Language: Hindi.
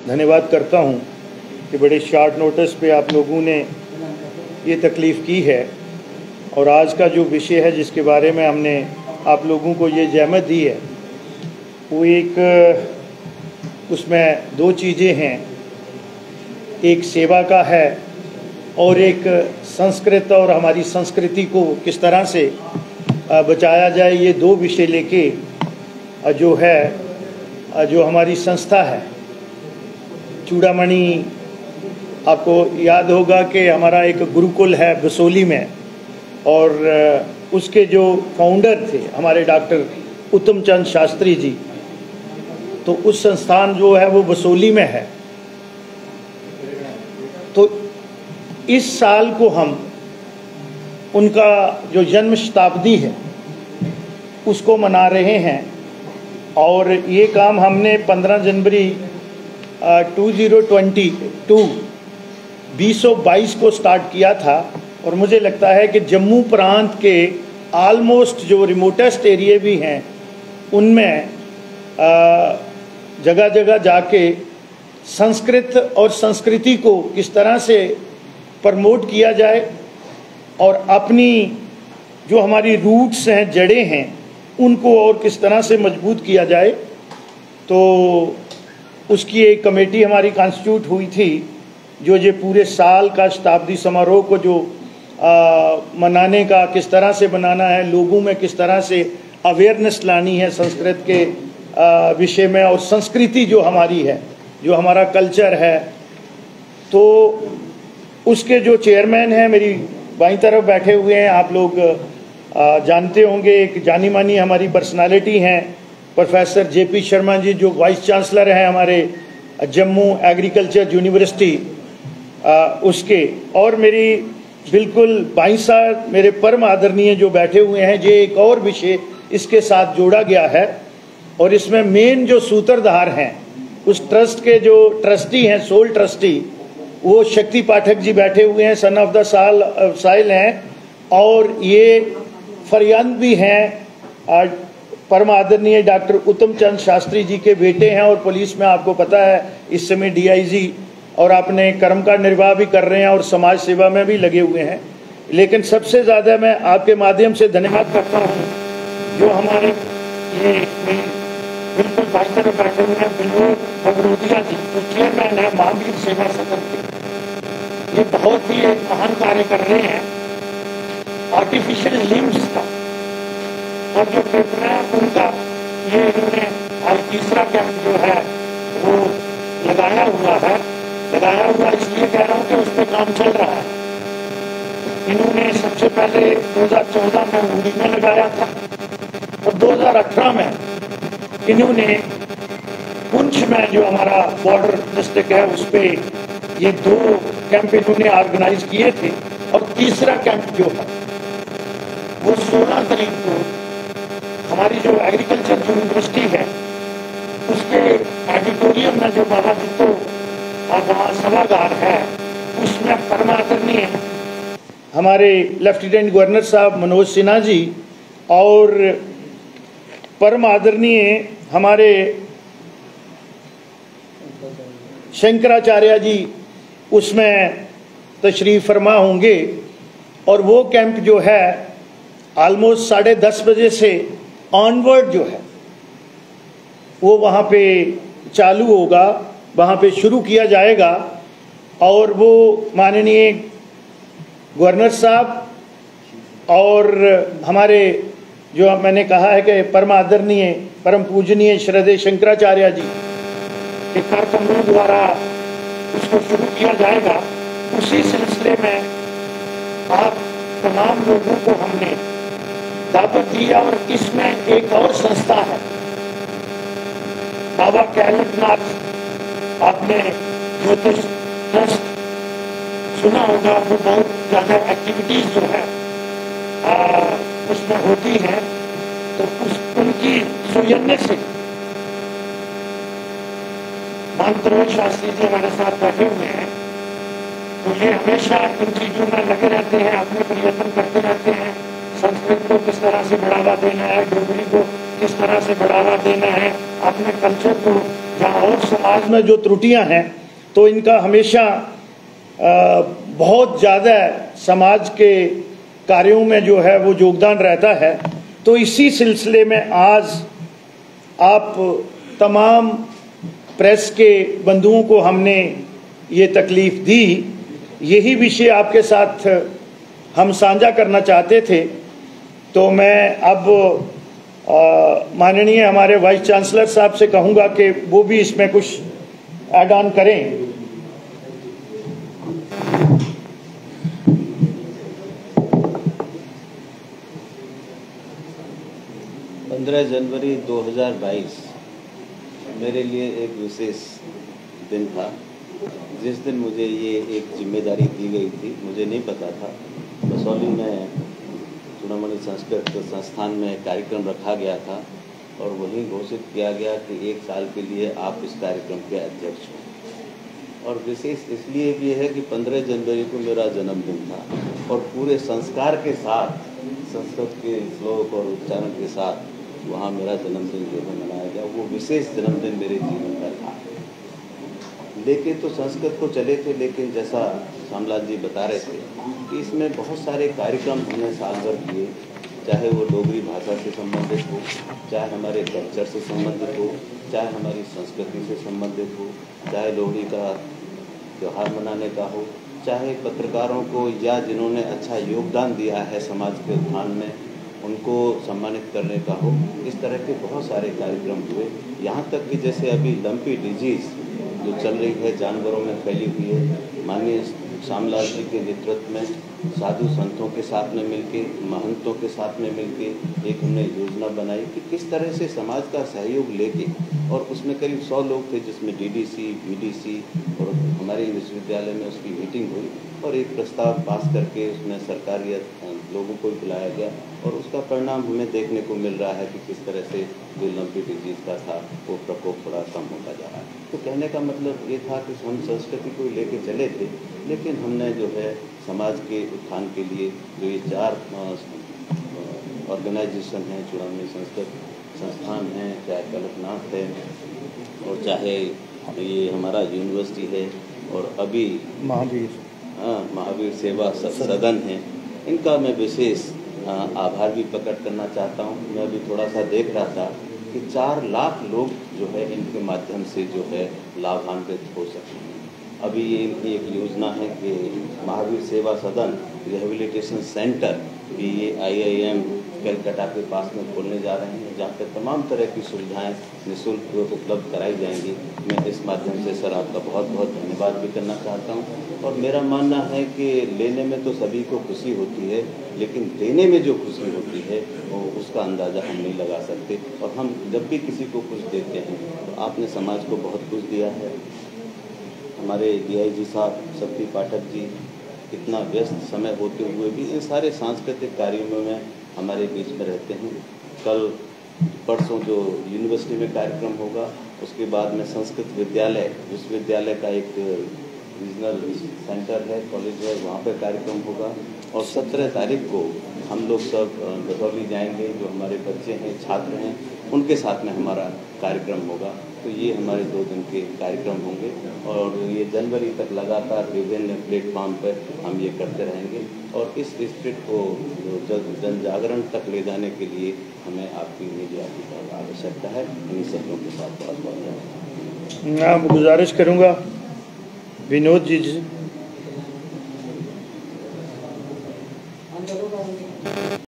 धन्यवाद करता हूं कि बड़े शॉर्ट नोटिस पे आप लोगों ने ये तकलीफ़ की है और आज का जो विषय है जिसके बारे में हमने आप लोगों को ये जहमत दी है वो एक उसमें दो चीज़ें हैं, एक सेवा का है और एक संस्कृत और हमारी संस्कृति को किस तरह से बचाया जाए। ये दो विषय लेके जो हमारी संस्था है चूड़ामणि, आपको याद होगा कि हमारा एक गुरुकुल है बसोली में और उसके जो फाउंडर थे हमारे डॉक्टर उत्तम चंद शास्त्री जी, तो उस संस्थान जो है वो बसोली में है। तो इस साल को हम उनका जो जन्म शताब्दी है उसको मना रहे हैं और ये काम हमने 15 जनवरी 2022 को स्टार्ट किया था और मुझे लगता है कि जम्मू प्रांत के आलमोस्ट जो रिमोटेस्ट एरिया भी हैं उनमें जगह जगह जाके संस्कृत और संस्कृति को किस तरह से प्रमोट किया जाए और अपनी जो हमारी रूट्स हैं, जड़ें हैं, उनको और किस तरह से मजबूत किया जाए। तो उसकी एक कमेटी हमारी कॉन्स्टिट्यूट हुई थी जो ये पूरे साल का शताब्दी समारोह को जो मनाने का किस तरह से बनाना है, लोगों में किस तरह से अवेयरनेस लानी है संस्कृत के विषय में और संस्कृति जो हमारी है, जो हमारा कल्चर है। तो उसके जो चेयरमैन हैं मेरी बाईं तरफ बैठे हुए हैं, आप लोग जानते होंगे, एक जानी मानी हमारी पर्सनालिटी हैं प्रोफेसर जेपी शर्मा जी जो वाइस चांसलर हैं हमारे जम्मू एग्रीकल्चर यूनिवर्सिटी उसके, और मेरी बिल्कुल बाईं साइड मेरे परम आदरणीय जो बैठे हुए हैं। ये एक और विषय इसके साथ जोड़ा गया है और इसमें मेन जो सूत्रधार हैं उस ट्रस्ट के जो ट्रस्टी हैं, सोल ट्रस्टी, वो शक्ति पाठक जी बैठे हुए हैं, सन ऑफ द साइल हैं और ये फरियाद भी हैं परम आदरणीय डॉक्टर उत्तम चंद शास्त्री जी के बेटे हैं और पुलिस में आपको पता है इस समय डीआईजी और अपने कर्म का निर्वाह भी कर रहे हैं और समाज सेवा में भी लगे हुए हैं। लेकिन सबसे ज़्यादा मैं आपके माध्यम से धन्यवाद करता हूँ जो हमारे ये बिल्कुल भाई तरफ बैठे हुए हैं विनोद भगरोतिया जी जो चेयरमैन है महावीर सेवा सदन के। ये बहुत ही एक महान कार्य कर रहे हैं आर्टिफिशियल लिम्स का, और जो पेपर है उनका ये इन्होंने आज तीसरा कैंप जो है वो लगाया हुआ इसलिए कह रहा हूँ कि उस पर काम चल रहा है। इन्होंने सबसे पहले 2014 में उड़ी में लगाया था और 2018 में इन्होंने पुंछ में जो हमारा बॉर्डर डिस्ट्रिक्ट है उस पर ये 2 कैंप इन्होंने ऑर्गेनाइज किए थे और तीसरा कैंप जो है वो 16 तारीख को हमारी जो एग्रीकल्चर यूनिवर्सिटी है उसके ऑडिटोरियम में जो बाबा जितो और वहाँ सभागार है उसमें परमादरणीय हमारे लेफ्टिनेंट गवर्नर साहब मनोज सिन्हा जी और परम आदरणीय हमारे शंकराचार्य जी उसमें तशरीफ फरमा होंगे और वो कैंप जो है ऑलमोस्ट 10:30 बजे से ऑनवर्ड जो है वो वहाँ पे चालू होगा, वहाँ पे शुरू किया जाएगा और वो माननीय गवर्नर साहब और हमारे जो मैंने कहा है कि परम आदरणीय परम पूजनीय श्रद्धेय शंकराचार्य जी के कार्यक्रमों द्वारा उसको शुरू किया जाएगा। उसी सिलसिले में आप तमाम लोगों को हमने दावत दिया और इसमें एक और संस्था है बाबा कैलाशनाथ, आपने ज्योतिष ट्रस्ट सुना होगा, वो बहुत ज़्यादा एक्टिविटीज जो है उसमें होती हैं। तो उनकी सौजन्य से मानतरोज शास्त्री जी हमारे साथ बैठे हुए हैं, तो ये हमेशा इन चीज़ों में लगे रहते हैं, अपने प्रयत्न करते रहते हैं। संस्कृत को किस तरह से बढ़ावा देना है, डोगरी को किस तरह से बढ़ावा देना है, अपने कल्चर को जहाँ और समाज में जो त्रुटियां हैं तो इनका हमेशा बहुत ज़्यादा समाज के कार्यों में जो है वो योगदान रहता है। तो इसी सिलसिले में आज आप तमाम प्रेस के बंधुओं को हमने ये तकलीफ दी, यही विषय आपके साथ हम साझा करना चाहते थे। तो मैं अब माननीय हमारे वाइस चांसलर साहब से कहूँगा कि वो भी इसमें कुछ ऐड ऑन करें। 15 जनवरी 2022 मेरे लिए एक विशेष दिन था। जिस दिन मुझे ये एक जिम्मेदारी दी गई थी, मुझे नहीं पता था। कसौली में चूड़ामणि संस्कृत संस्थान में कार्यक्रम रखा गया था और वहीं घोषित किया गया कि 1 साल के लिए आप इस कार्यक्रम के अध्यक्ष हो। और विशेष इसलिए भी है कि 15 जनवरी को मेरा जन्मदिन था और पूरे संस्कार के साथ, संस्कृत के श्लोक और उच्चारण के साथ वहाँ मेरा जन्मदिन जो है मनाया गया। वो विशेष जन्मदिन मेरे जीवन का था। लेकिन तो संस्कृत को चले थे, लेकिन जैसा श्यामलाल जी बता रहे थे कि इसमें बहुत सारे कार्यक्रम हमने साल भर किए, चाहे वो डोगरी भाषा से संबंधित हो, चाहे हमारे कल्चर से संबंधित हो, चाहे हमारी संस्कृति से संबंधित हो, चाहे लोहड़ी का त्यौहार मनाने का हो, चाहे पत्रकारों को या जिन्होंने अच्छा योगदान दिया है समाज के उत्थान में उनको सम्मानित करने का हो। इस तरह के बहुत सारे कार्यक्रम हुए। यहाँ तक कि जैसे अभी लंपी डिजीज़ जो चल रही है, जानवरों में फैली हुई है, माननीय श्यामलाल जी के नेतृत्व में साधु संतों के साथ में मिलके, महंतों के साथ में मिलके एक हमने योजना बनाई कि किस तरह से समाज का सहयोग लेके, और उसमें करीब 100 लोग थे, जिसमें डीडीसी, बीडीसी और हमारे विश्वविद्यालय में उसकी मीटिंग हुई और एक प्रस्ताव पास करके उसमें सरकारी लोगों को भी बुलाया गया और उसका परिणाम हमें देखने को मिल रहा है कि किस तरह से जो लंपी डिजीज़ का था वो प्रकोप थोड़ा कम होता जा रहा है। तो कहने का मतलब ये था कि हम संस्कृति को लेके चले थे, लेकिन हमने जो है समाज के उत्थान के लिए जो ये 4 ऑर्गेनाइजेशन हैं, चूड़ामणि संस्कृत संस्थान है, चाहे कल्पनाथ है और चाहे ये हमारा यूनिवर्सिटी है और अभी महावीर सेवा सदन है, इनका मैं विशेष आभार भी प्रकट करना चाहता हूँ। मैं अभी थोड़ा सा देख रहा था कि 4 लाख लोग जो है इनके माध्यम से जो है लाभान्वित हो सकते हैं। अभी ये इनकी एक योजना है कि महावीर सेवा सदन रिहेबिलिटेशन सेंटर भी ये IIM कलकत्ता के पास में खोलने जा रहे हैं, जहाँ पर तमाम तरह की सुविधाएं निःशुल्क उपलब्ध कराई जाएंगी। मैं इस माध्यम से सर आपका बहुत बहुत धन्यवाद भी करना चाहता हूँ। और मेरा मानना है कि लेने में तो सभी को खुशी होती है, लेकिन देने में जो खुशी होती है वो उसका अंदाज़ा हम नहीं लगा सकते। और हम जब भी किसी को कुछ देते हैं तो आपने समाज को बहुत कुछ दिया है। हमारे DIG साहब शक्ति पाठक जी इतना व्यस्त समय होते हुए भी इन सारे सांस्कृतिक कार्यों में हमारे बीच में रहते हैं। कल परसों जो यूनिवर्सिटी में कार्यक्रम होगा, उसके बाद में संस्कृत विश्वविद्यालय का एक रीजनल सेंटर है, कॉलेज है, वहाँ पर कार्यक्रम होगा। और 17 तारीख को हम लोग सब कसौली जाएंगे, जो हमारे बच्चे हैं, छात्र हैं, उनके साथ में हमारा कार्यक्रम होगा। तो ये हमारे 2 दिन के कार्यक्रम होंगे और ये जनवरी तक लगातार विभिन्न प्लेटफॉर्म पर हम ये करते रहेंगे। और इस स्पिरिट को जन जागरण तक ले जाने के लिए हमें आपकी मीडिया की बहुत आवश्यकता है। इन्हीं शब्दों के साथ बहुत बहुत मैं गुजारिश करूँगा विनोद जी से।